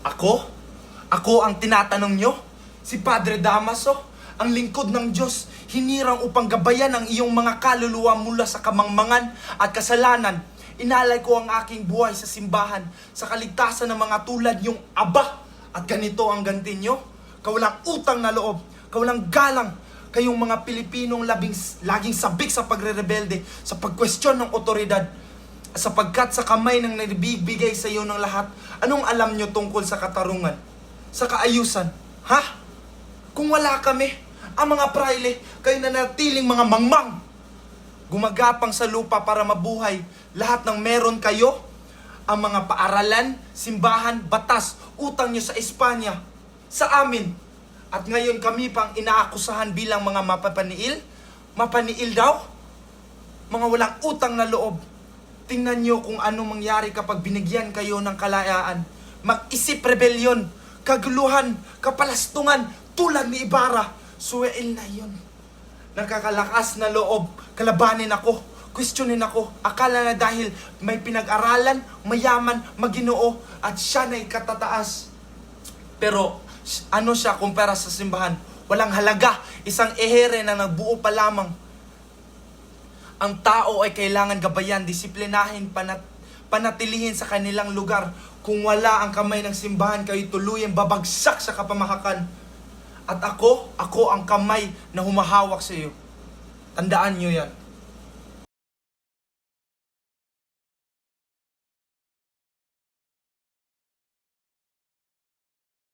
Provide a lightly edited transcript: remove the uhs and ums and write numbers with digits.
Ako? Ako ang tinatanong nyo? Si Padre Damaso, ang lingkod ng Diyos, hinirang upang gabayan ang iyong mga kaluluwa mula sa kamangmangan at kasalanan. Inalay ko ang aking buhay sa simbahan, sa kaligtasan ng mga tulad niyong aba. At ganito ang ganti nyo, kawalang utang na loob, kawalang galang, kayong mga Pilipinong laging sabik sa pagre-rebelde, sa pagkwestiyon ng otoridad, sapagkat sa kamay ng nagbibigay sa iyo ng lahat, anong alam nyo tungkol sa katarungan, sa kaayusan? Ha? Kung wala kami, ang mga praile, kayo na natiling mga mangmang, gumagapang sa lupa para mabuhay, lahat ng meron kayo, ang mga paaralan, simbahan, batas, utang nyo sa Espanya, sa amin. At ngayon kami pang inaakusahan bilang mga mapapaniil? Mapaniil daw? Mga walang utang na loob. Tingnan nyo kung ano mangyari kapag binigyan kayo ng kalayaan. Mag-isip rebelyon, kaguluhan, kapalastungan, tulad ni Ibarra. Suwail na yun. Nakakalakas na loob, kalabanin ako, questionin ako. Akala na dahil may pinag-aralan, mayaman, maginoo, at siya na ikatataas. Pero ano siya kumpara sa simbahan? Walang halaga, isang ehere na nagbuo pa lamang. Ang tao ay kailangan gabayan, disiplinahin, panatilihin sa kanilang lugar. Kung wala ang kamay ng simbahan, kayo tuluyan babagsak sa kapamahakan. At ako ang kamay na humahawak sa iyo. Tandaan nyo yan.